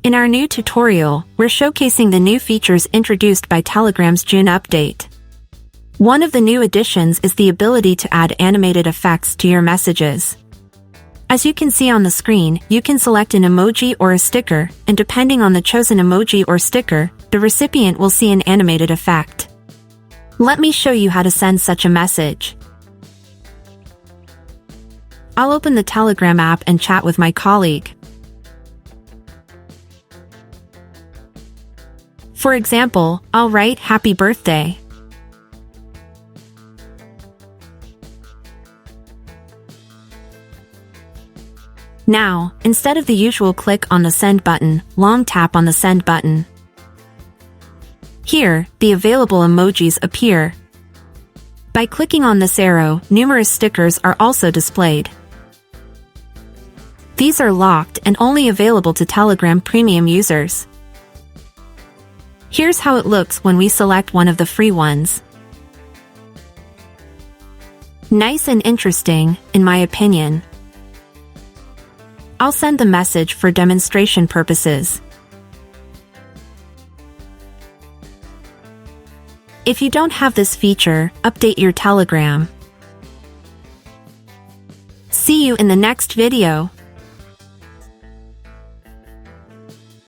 In our new tutorial, we're showcasing the new features introduced by Telegram's June update. One of the new additions is the ability to add animated effects to your messages. As you can see on the screen, you can select an emoji or a sticker, and depending on the chosen emoji or sticker, the recipient will see an animated effect. Let me show you how to send such a message. I'll open the Telegram app and chat with my colleague. For example, I'll write "Happy birthday." Now, instead of the usual click on the send button, long tap on the send button. Here, the available emojis appear. By clicking on this arrow, numerous stickers are also displayed. These are locked and only available to Telegram Premium users. Here's how it looks when we select one of the free ones. Nice and interesting, in my opinion. I'll send the message for demonstration purposes. If you don't have this feature, update your Telegram. See you in the next video.